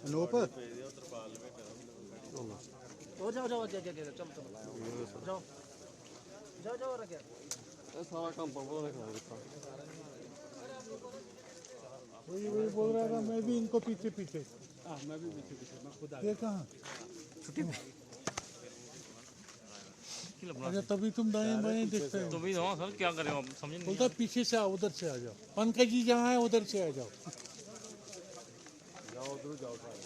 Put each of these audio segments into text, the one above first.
अनूप जाओ जाओ जाओ चलो जाओ जाओ जाओ रखे सारा काम पापा ने करा दिया। वही बोल रहा था मैं भी इनको पीछे पीछे। मैं भी पीछे पीछे मैं खुद आ ये कहाँ छुट्टी में अच्छा तभी तुम दाएं बाएं देखते हो। तो भी हाँ सर क्या करें आप समझ नहीं। बोलता पीछे से आओ उधर से आ जाओ पंकज जी जहाँ है उधर से आ जाओ। जाओ उधर जाओ सारे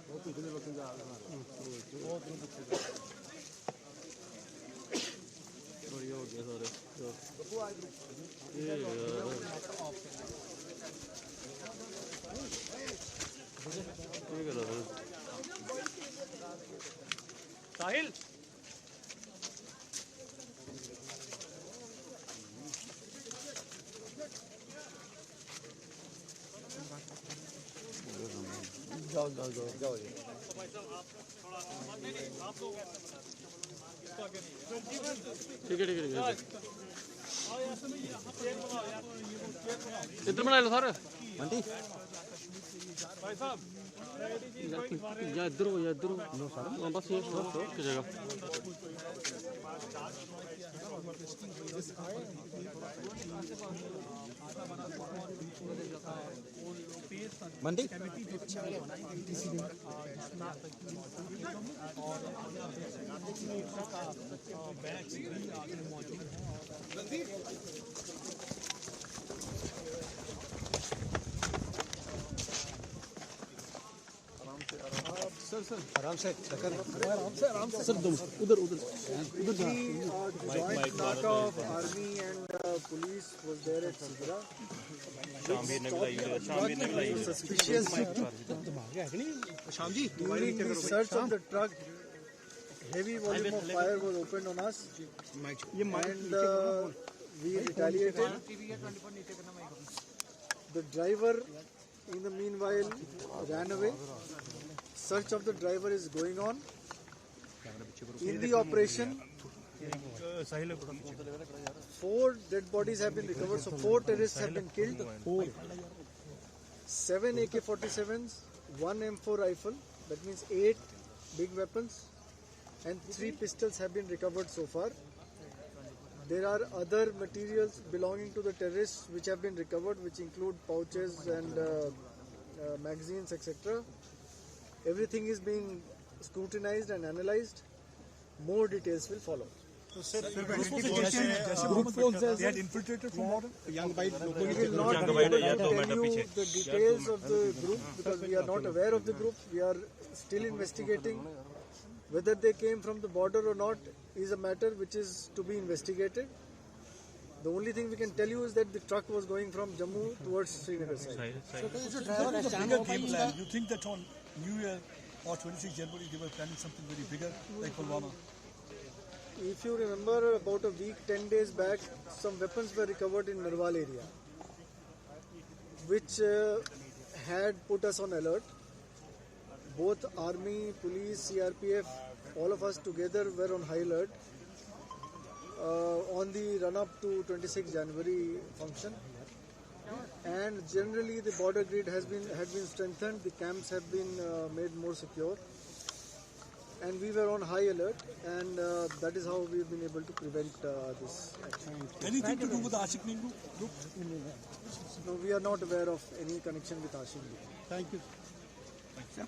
वो पिछले वक्त जा रहा है बढ़िया हो गया सारे साहिल जाओ जाओ जाओ जाओ ठीक है इधर बना लो सर आंटी भाई साहब या इधर हो बस ये की जगह मंडी सर आराम से आराम से सर उधर Joint Naka of Army and police was there at Sidra. Suspicious. During the search of the truck, heavy volume of fire was opened on us, and we retaliated. The driver, in the meanwhile, ran away. Search of the driver is going on. In the operation, 4 dead bodies have been recovered, so 4 terrorists have been killed. 7 AK-47s, 1 M4 rifle, that means 8 big weapons, and 3 pistols have been recovered so far. There are other materials belonging to the terrorists which have been recovered, which include pouches and magazines, etc. Everything is being scrutinized and analyzed. More details will follow. So, sir, group folks they had infiltrated from water. Young by We will not be able to tell you the details of the group because we are not aware of the group. We are still investigating. Whether they came from the border or not is a matter which is to be investigated. The only thing we can tell you is that the truck was going from Jammu towards Srinagar side. So, the driver is a bigger game plan. You think that on New Year or 26 January they were planning something very bigger like Pulwama? If you remember, about a week, 10 days back, some weapons were recovered in Narwal area, which had put us on alert. Both Army, Police, CRPF, all of us together were on high alert on the run-up to 26 January function. And generally, the border grid had been strengthened. The camps have been made more secure. And we were on high alert, and that is how we've been able to prevent this action. Anything to do with the Ashik Ningru group? No, we are not aware of any connection with Ashik Group. Thank you.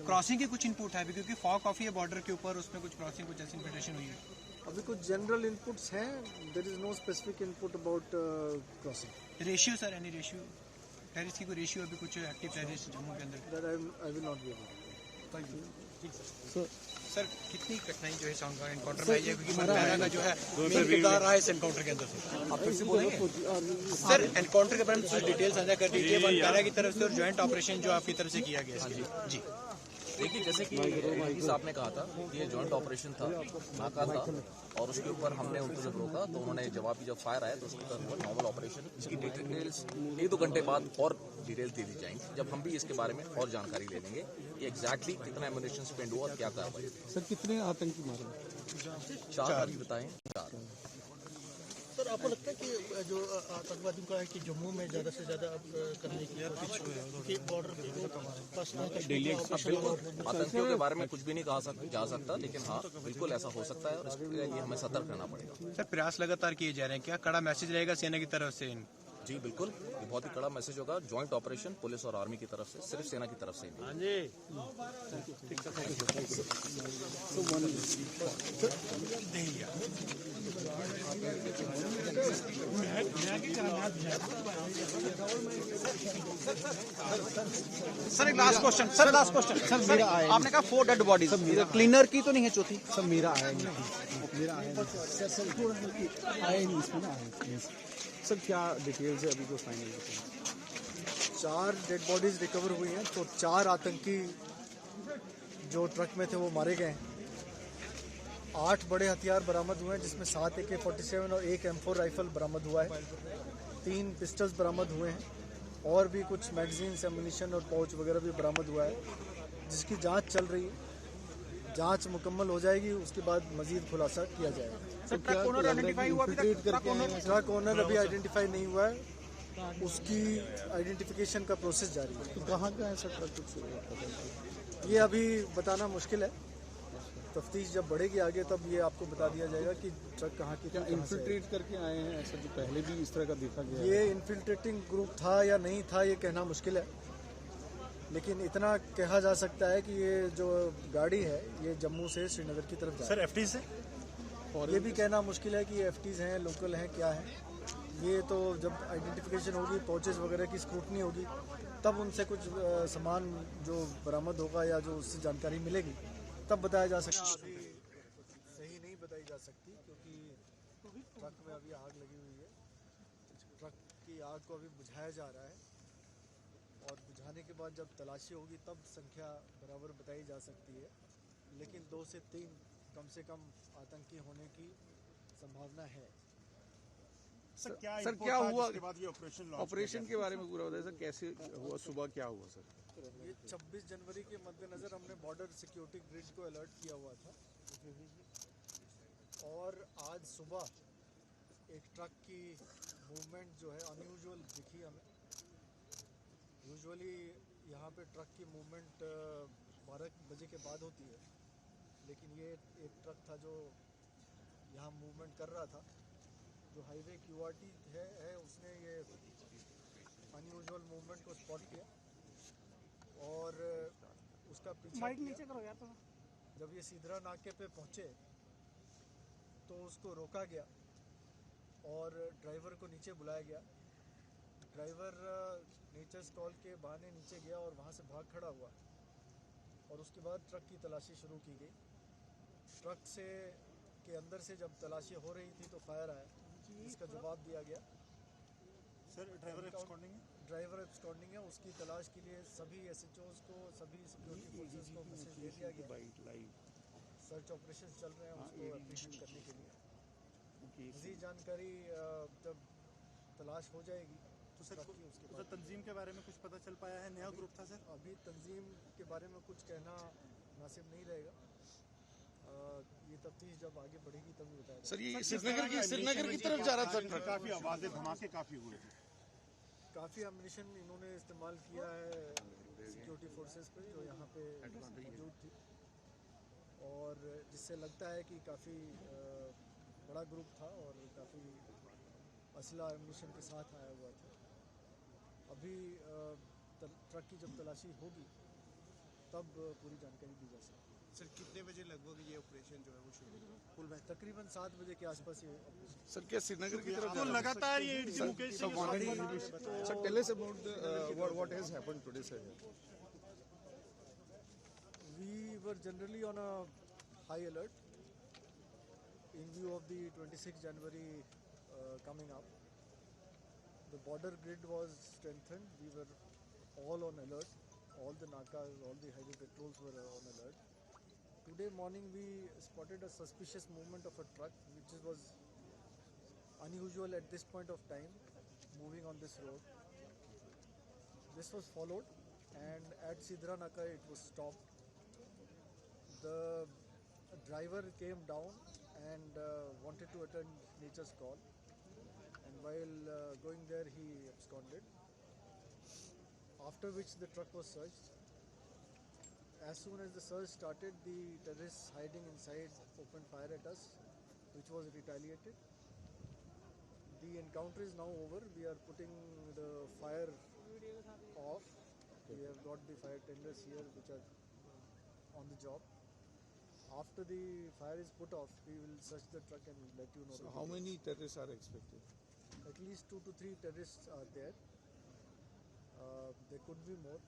Crossing के कुछ input है क्योंकि fog काफी है border के ऊपर उसमें कुछ क्रॉसिंग कुछ ऐसी इन्फिल्ट्रेशन हुई है अभी कुछ जनरल इनपुट्स हैं. There is no specific input about crossing. Ratio sir any ratio terrorist की कोई रेशियो अभी कुछ एक्टिव टेररिस्ट जम्मू के अंदर that I will not be able. Thank you. Sir कितनी कठिनाई जो है का एनकाउंटर में आई है क्योंकि मंडारा का जो है मेन किरदार रहा है इस एनकाउंटर के अंदर से आप फिर से बोलेंगे सर एनकाउंटर के बारे में कुछ डिटेल्स साझा कर दीजिए मंडारा की तरफ से और ज्वाइंट ऑपरेशन जो आपकी तरफ से किया गया इसके लिए जी. देखिए जैसे कि एडीजी साहब ने कहा था कि ये जॉइंट ऑपरेशन था नाका था और उसके ऊपर हमने उनको जब रोका तो उन्होंने जवाबी जब फायर आया तो उसके ऊपर हुआ नॉर्मल ऑपरेशन. इसकी डिटेल्स 1-2 घंटे बाद और डिटेल्स दे दी जाएंगी जब हम भी इसके बारे में और जानकारी ले लेंगे कि एग्जैक्टली कितना एम्यूनिशन स्पेंड हुआ और क्या कार्रवाई. सर कितने आतंकी मारे? 4 अभी बताएं 4. सर आपको लगता है कि जो आतंकवादियों का है कि जम्मू में ज़्यादा से ज़्यादा करने की कोशिश बॉर्डर आतंकियों के बारे में कुछ भी नहीं कहा जा सकता, लेकिन हाँ बिल्कुल ऐसा हो सकता है और इसके लिए हमें सतर्क रहना पड़ेगा। सर प्रयास लगातार किए जा रहे हैं, क्या कड़ा मैसेज रहेगा सेना की तरफ से? जी बिल्कुल, ये बहुत ही कड़ा मैसेज होगा। जॉइंट ऑपरेशन पुलिस और आर्मी की तरफ से, सिर्फ सेना की तरफ से नहीं। हाँ जी सर एक लास्ट क्वेश्चन, सर आपने कहा 4 डेड बॉडीज, क्लीनर की तो नहीं है चौथी? सब मेरा आया नहीं, आया नहीं इसमें ना आया। सर क्या डिटेल्स है अभी जो फाइनल? 4 डेड बॉडीज रिकवर हुई हैं, तो 4 आतंकी जो ट्रक में थे वो मारे गए हैं। 8 बड़े हथियार बरामद हुए हैं, जिसमें 7 AK-47 और 1 M4 राइफल बरामद हुआ है। 3 पिस्टल्स बरामद हुए हैं और भी कुछ मैगजीन्स, एमुनिशन और पाउच वगैरह भी बरामद हुआ है, जिसकी जांच चल रही है। जांच मुकम्मल हो जाएगी, उसके बाद मजीद खुलासा किया जाएगा। ट्रक ओनर आइडेंटिफाई हुआ अभी तक? ट्रक ओनर अभी आइडेंटिफाई नहीं हुआ है, उसकी आइडेंटिफिकेशन का प्रोसेस जारी है। तो कहाँ का है सर ट्रक? ये अभी बताना मुश्किल है, तफ्तीश जब बढ़ेगी आगे तब ये आपको बता दिया जाएगा कि ट्रक कहाँ की। क्या इन्फिल्ट्रेट करके आए हैं ऐसा जो पहले भी इस तरह का देखा गया? ये इन्फिल्ट्रेटिंग ग्रुप था या नहीं था ये कहना मुश्किल है, लेकिन इतना कहा जा सकता है कि ये जो गाड़ी है ये जम्मू से श्रीनगर की तरफ जा रही है। सर एफटीज है? ये भी कहना मुश्किल है कि ये एफटीज हैं, लोकल हैं, क्या है। ये तो जब आइडेंटिफिकेशन होगी, पॉचेज वगैरह की स्क्रूटनी होगी, तब उनसे कुछ सामान जो बरामद होगा या जो उससे जानकारी मिलेगी तब बताया जा सकता है। अभी सही नहीं बताई जा सकती क्योंकि ट्रक में अभी आग लगी हुई है। ट्रक की आग को अभी बुझाया जा रहा है और बुझाने के बाद जब तलाशी होगी तब संख्या बराबर बताई जा सकती है, लेकिन 2 से 3 कम से कम आतंकी होने की संभावना है। सर क्या हुआ इसके बाद? ये ऑपरेशन के बारे में पूरा बताइए सर, कैसे हुआ, सुबह क्या हुआ सर? ये 26 जनवरी के मद्देनज़र हमने बॉर्डर सिक्योरिटी ग्रिड को अलर्ट किया हुआ था और आज सुबह एक ट्रक की मूवमेंट जो है अनयूजुअल दिखी हमें। यूजुअली यहाँ पे ट्रक की मूवमेंट 12 बजे के बाद होती है, लेकिन ये एक ट्रक था जो यहाँ मूवमेंट कर रहा था। जो हाईवे QRT है उसने ये अनयूजुअल मूवमेंट को स्पॉट किया और उसका पीछा नीचे करो यार। जब ये सीधरा नाके पे पहुँचे तो उसको रोका गया और ड्राइवर को नीचे बुलाया गया। ड्राइवर नेचर्स कॉल के बहाने नीचे गया और वहाँ से भाग खड़ा हुआ और उसके बाद ट्रक की तलाशी शुरू की गई। ट्रक से के अंदर से जब तलाशी हो रही थी तो फायर आया, इसका जवाब दिया गया। सर ड्राइवर एब्सकॉन्डिंग है? ड्राइवर एब्सकॉन्डिंग है, उसकी तलाश के लिए सभी SHOs को, सभी सिक्योरिटी फोर्सेस को मैसेज दे दिया गया। सर्च ऑपरेशन चल रहे हैं उसको एप्रीशिएट करने के लिए। मज़ीद जानकारी जब तलाश हो जाएगी तो सर उसके बाद तंजीम के बारे में कुछ पता चल पाया है? नया ग्रुप था सर? अभी तंजीम के बारे में कुछ कहना मुनासिब नहीं रहेगा। ये तफ्तीश जब आगे बढ़ेगी तभी बताया सर ये श्रीनगर की तरफ जा रहा था ट्रक? काफी आवाजें, धमाके काफी हुए थे। काफ़ी एम्युनिशन इन्होंने इस्तेमाल किया है सिक्योरिटी फोर्सेस पे जो यहाँ पे मौजूद थी और जिससे लगता है कि काफ़ी बड़ा ग्रुप था और काफ़ी असला एम्युनिशन के साथ आया हुआ था। अभी ट्रक की जब तलाशी होगी तब पूरी जानकारी दी जा सकती है। सर कितने बजे लगभग ये ऑपरेशन जो है वो शुरू हुआ? कुल में तकरीबन 7 बजे के आसपास ये ऑपरेशन। सर क्या श्रीनगर की तरफ तो लगातार ये Mukesh sir tell us about what has happened today sir? We were generally on a high alert in view of the 26th January coming up. The border grid was strengthened. We were all on alert. All the nakas, all the highway patrols were on alert. Today morning we spotted a suspicious movement of a truck which was unusual at this point of time moving on this road. This was followed and at Sidra Naka it was stopped. The driver came down and wanted to attend nature's call. While going there, he absconded. After which the truck was searched. As soon as the search started, the terrorists hiding inside opened fire at us, which was retaliated. The encounter is now over. We are putting the fire off. We have got the fire tenders here which are on the job. After the fire is put off, we will search the truck and let you know. So how many terrorists are expected? At least 2 to 3 terrorists are there. There could be more.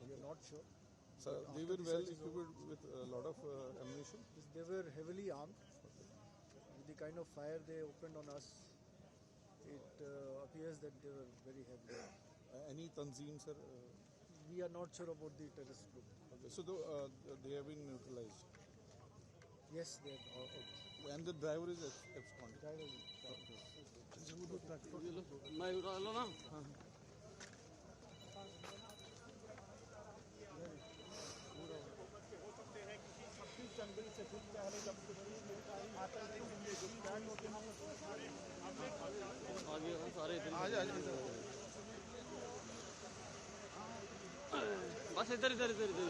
We are not sure. So they were well equipped with a lot of ammunition? They were heavily armed. With the kind of fire they opened on us, it appears that they were very heavy. Any Tanzim, sir? We are not sure about the terrorist group. Okay. So they have been neutralized? Yes, they are. And the driver is absconded? मैं उड़ा लो ना आगे सारे इधर बस इधर इधर इधर इधर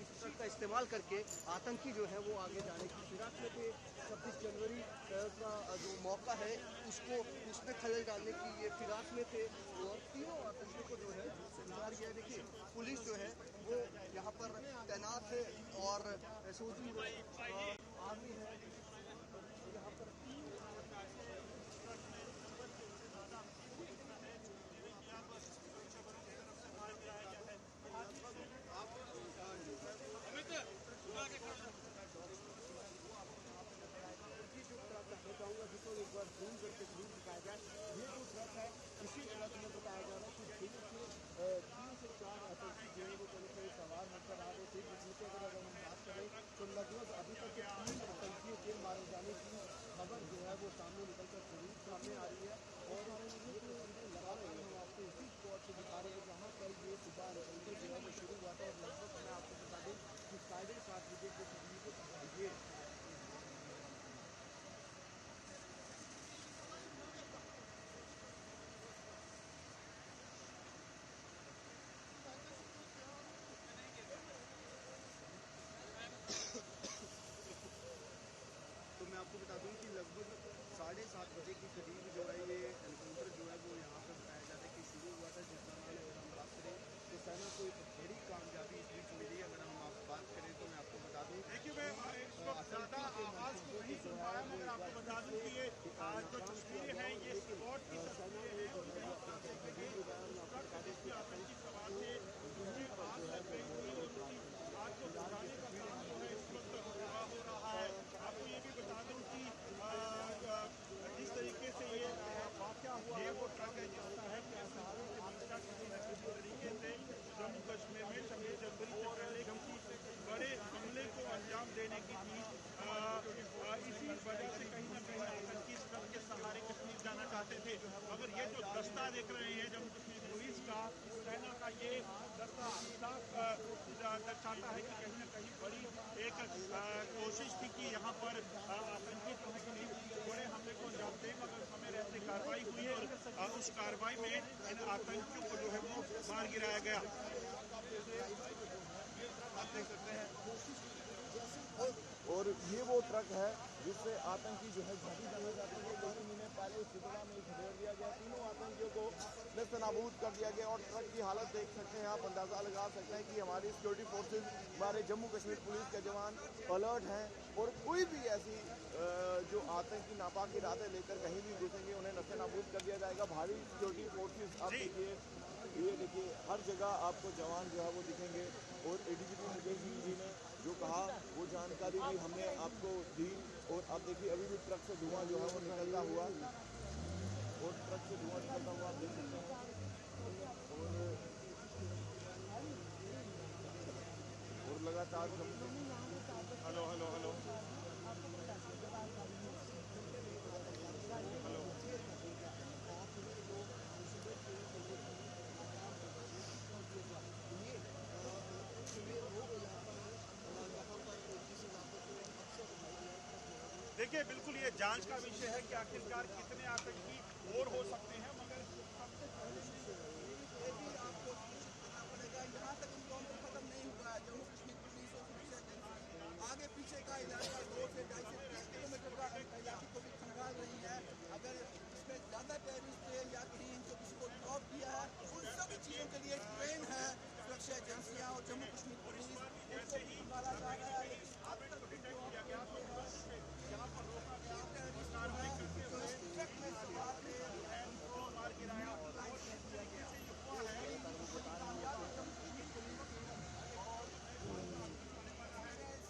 इस ट्रक का इस्तेमाल करके आतंकी जो है वो आगे जाने की फिराक में थे। 26 जनवरी का जो मौका है उसमें खलल डालने की ये फिराक में थे और तीनों आतंकियों को जो है गुजार गया। देखिए पुलिस जो है वो यहाँ पर तैनात है और एसओजी आर्मी है यहाँ पर। चाहूँगा जिसको एक बार जूम करके जरूर दिखाया जाए। ये जो ट्रक है इसी ट्रक में बताया जा रहा है कि दिल्ली से 3 से 4 आतंकी जो है वो करीब करीब सवार होकर आ रहे थे, जिसमें से अगर हम बात करें तो लगभग अभी तक 3 आतंकियों के मारे जाने की खबर जो है वो सामने निकलकर जरूर सामने आ रही है। और लगा रहे हैं हम आपको इसी स्पॉट से दिखा रहे हैं जहाँ पर ये सुबह निकलकर जो है वो शुरू हुआ था और लगभग मैं आपको बता दें कि 7:30 बजे के करीब ये तो मैं आपको बता दूं कि लगभग 7:30 बजे के करीब जो है ये एनकाउंटर जो है वो यहाँ पर बताया जाता है कि शुरू हुआ था। जिस दौरान अगर हम बात करें तो सेना को एक बड़ी कामयाबी इस बीच मिली। अगर हम बात करें तो मैं आपको बता दूं देखिए मैं ज़्यादा आवाज़ को नहीं सुन पाया मगर आपको बता दूं कि ये जो तस्वीरें हैं ये स्पॉट की तस्वीरें हैं और यहाँ पर देखेंगे जिसमें आतंकी सवार थे उन्हें आग लग गई थी और आग को बुझाने का काम जो है इस वक्त पूरा हो रहा है। आपको ये भी बता दूं कि जिस तरीके से ये वाक़या हुआ है वो ट्रक है जिसका है कि तरीके से जम्मू कश्मीर में 26 जनवरी से पहले किसी बड़े हमले को अंजाम देने की थी। इसी वजह से कहीं ना कहीं आतंकी इस ट्रक के सहारे कश्मीर जाना चाहते थे। मगर ये जो दस्ता देख रहे हैं जम्मू कश्मीर पुलिस का सेना का ये दस्ता दर्शाता है कि कहीं ना कहीं बड़ी एक कोशिश थी कि यहाँ पर आतंकी बड़े हमले को अंजाम दें मगर समय रहते कार्रवाई हुई और उस कार्रवाई में इन आतंकियों को जो है वो मार गिराया गया। आप देख सकते हैं और ये वो ट्रक है जिससे आतंकी जो है घाटी जाना चाहते थे, लेकिन इन्हें पहले सुबह में घेर दिया गया। तीनों आतंकियों को नेस्तनाबूद कर दिया गया और ट्रक की हालत देख सकते हैं आप, अंदाज़ा लगा सकते हैं कि हमारी सिक्योरिटी फोर्सेज, हमारे जम्मू कश्मीर पुलिस के जवान अलर्ट हैं और कोई भी ऐसी जो आतंकी नापाक इरादे लेकर कहीं भी घुसेंगे उन्हें नेस्तनाबूद कर दिया जाएगा। भारी सिक्योरिटी फोर्सेज आप देखिए, ये देखिए हर जगह आपको जवान जो है वो दिखेंगे। और एडीजीपी मुकेश सिंह जी ने जो कहा वो जानकारी भी हमने आपको दी। और अब देखिए अभी भी ट्रक से धुआं जो है वो निकलता हुआ आप देख सकते हैं। और लगातार हेलो हेलो हेलो देखिए, बिल्कुल ये जांच का विषय है कि आखिरकार कितने आतंकी और हो सकते हैं, मगर सबसे पहले ये भी आपको सुनिश्चित करना पड़ेगा। यहाँ तक इनकाउंटर खत्म नहीं हुआ है। जम्मू कश्मीर पुलिस और सुरक्षा एजेंसी आगे पीछे का इलाका 2 से 2.5 से 3 किलोमीटर का इलाके को भी खंगाल रही है। अगर इसमें ज़्यादा टेररिस्ट है या कहीं इनको किसी को ड्रॉप किया है, उन सभी चीज़ों के लिए ट्रेन है सुरक्षा एजेंसियाँ और जम्मू कश्मीर पुलिस, उनको भी खंगाला जा रहा है। लेकिन अब तक डिटेक्ट किया गया तो यहाँ पर रोका गया टेररिस्ट जो इस ट्रक में सवार थे उनको मार गिराया और लाइन कर दिया गया।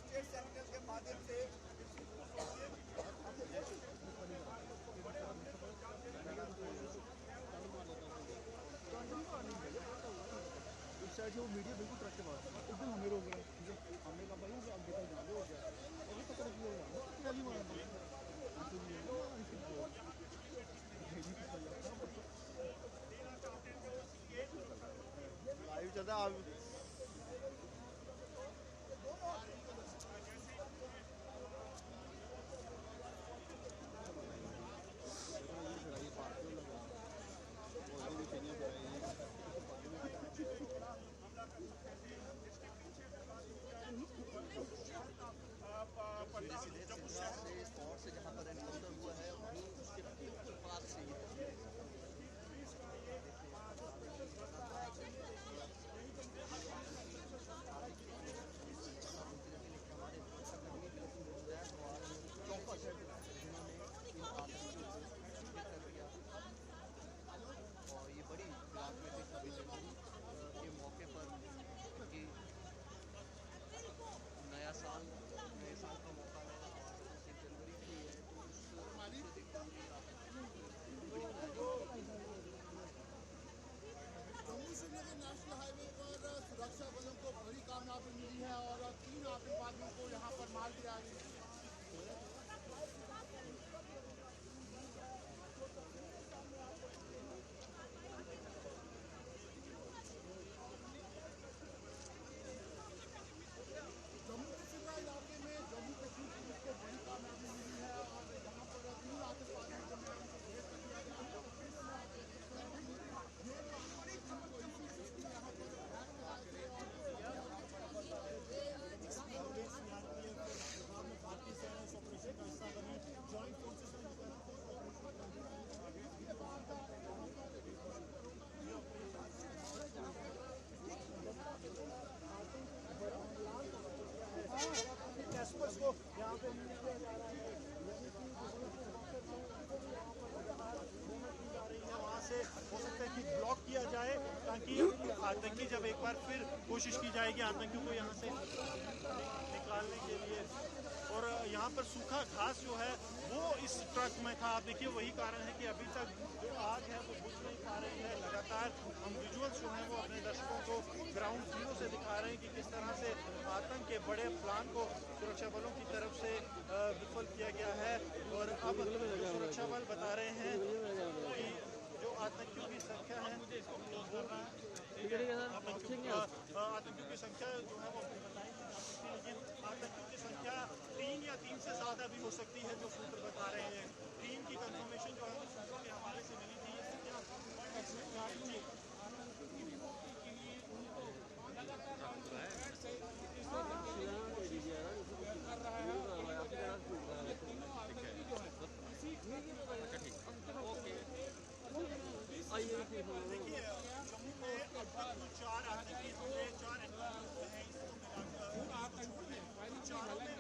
स्टेट सेंटर के माध्यम से वो मीडिया बिल्कुल ट्रक के पास एकदम हमें रोक रहा है। हमने कहा भाई अब देखा जाने हो गया अभी तक लाइव चल रहा है। नेशनल हाईवे पर सुरक्षा बलों को बड़ी कामयाबी मिली है और 3 आतंकवादियों को यहाँ पर मार दिया गया। जम्मू कश्मीर इलाके में जम्मू कश्मीर पुलिस को बड़ी कामयाबी मिली है और यहाँ पर 3 आतंकवादियों को गिरफ्तार किया गया है। को यहाँ पे वहाँ से हो सकता है कि ब्लॉक किया जाए ताकि आतंकी जब एक बार फिर कोशिश की जाएगी आतंकियों को यहाँ से निकालने के लिए। और यहाँ पर सूखा घास जो है वो इस ट्रक में था। आप देखिए वही कारण है कि अभी तक जो आग है वो बुझ नहीं पा रही है। लगातार हम विजुअल्स जो हैं वो अपने दर्शकों को ग्राउंड जीरो से दिखा रहे हैं कि किस तरह से आतंक के बड़े प्लान को सुरक्षा बलों की तरफ से विफल किया गया है। और अब सुरक्षा बल बता रहे हैं कि जो आतंकियों की संख्या है आतंकियों की संख्या जो है वो बताई नहीं जा सकती, लेकिन आतंकियों की संख्या 3 या 3 से ज़्यादा भी हो सकती है जो सूत्र बता रहे हैं। 3 की कंफर्मेशन जो है वो सूत्रों के हवाले से मिली थी। देखिए जम्मू में अब तक 4 आतंकी हमले 4 एनकाउंटर हैं। चारों में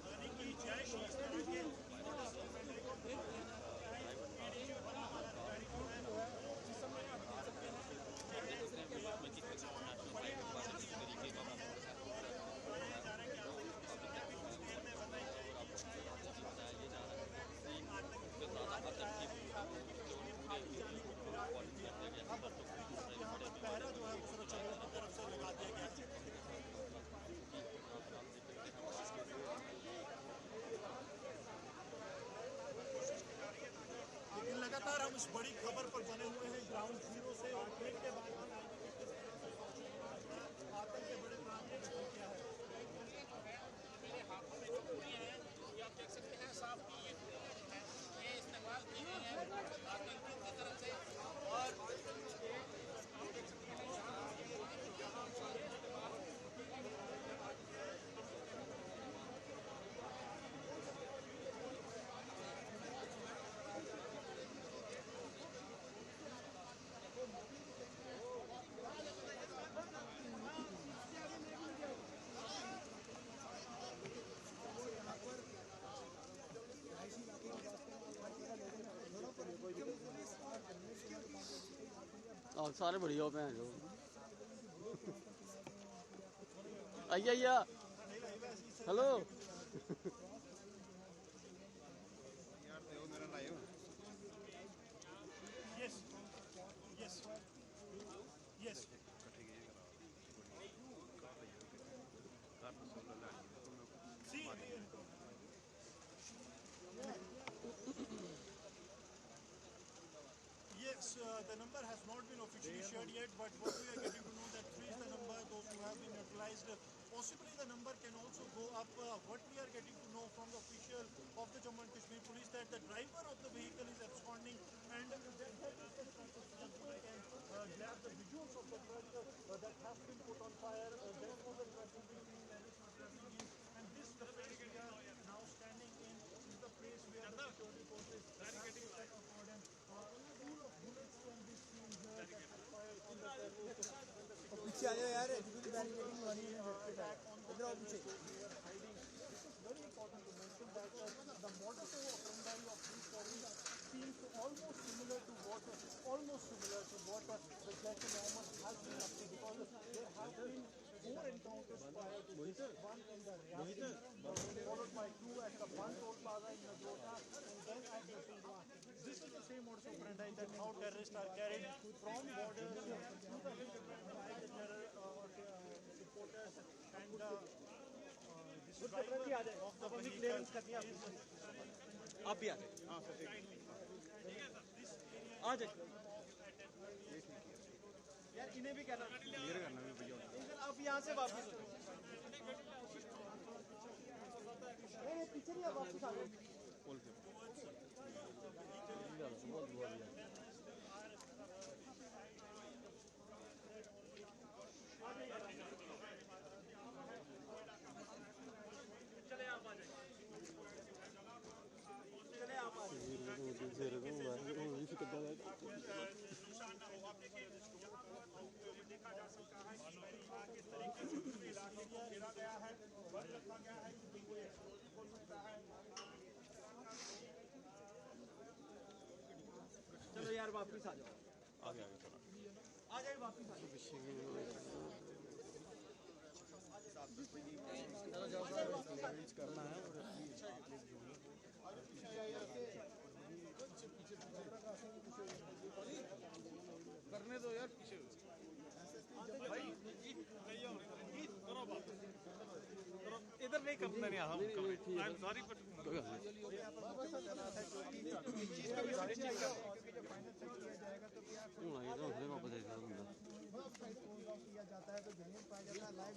यानी कि जैश इस तरह के उस बड़ी खबर पर बने हुए हैं ग्राउंड जीरो से और ब्रेक के बाद बताएंगे कि किस तरह से आतंक के बड़े प्लान ने किया है। मेरे हाथों में जो गोलियां हैं ये आप देख सकते हैं साफ की ये इस्तेमाल की गई है आतंकियों की तरफ से और आप देख सकते हैं सारे बढ़िया हो भैन जो आइया hello Yes. Yes. Yes. See. Yes, the number has not been officially shared yet, but what we are getting to know that 3 is the number, those who have been neutralized. Possibly the number can also go up. What we are getting to know from the official of the Jammu and Kashmir Police that the driver of the vehicle is absconding and that is the strategy. I can grab the visuals of the truck that has been put on fire. That was the truck being traveling in, and this the place we are now standing in is the place where the security forces barricading set up for them. Pool of bullets can be seen here that have fired on the terrorists. पीछे आ जाओ यार education barricading वाली है इधर आओ पीछे This is very important to mention that the modus operandi of these terrorists seems almost similar to what the Jaish-e-Mohammed has been up to, because there have been 4 encounters prior to this, one in the Riyasi, followed by 2 at the Ban Toll Plaza in Nagrota, and then at the Sindhwa. This is the same modus operandi that how terrorists are carried from borders to the hinterland by the terror supporters and this driver of the vehicle is आप भी आ जाए आ जाए यार इन्हें भी कहना clear करना है भैया आप यहाँ से वापस पीछे नहीं वापस आ गए चले आप आ जाइए चले आप आ जाइए नुकसान ना हो। आप देखिए यहाँ पर देखा जा सकता है कि किस तरीके से पूरे इलाके को घेरा गया है, बंद रखा गया है क्योंकि कोई एक्सप्लोजन हो सकता है। चलो यार वापस आ जाओ आगे आगे चलो आ जाए वापस आ जाओ करना है करने दो यार पीछे भाई करो बात इधर नहीं करना नहीं आई एम सॉरी बट किया जाता है तो जमीन पाया जाता है लाइव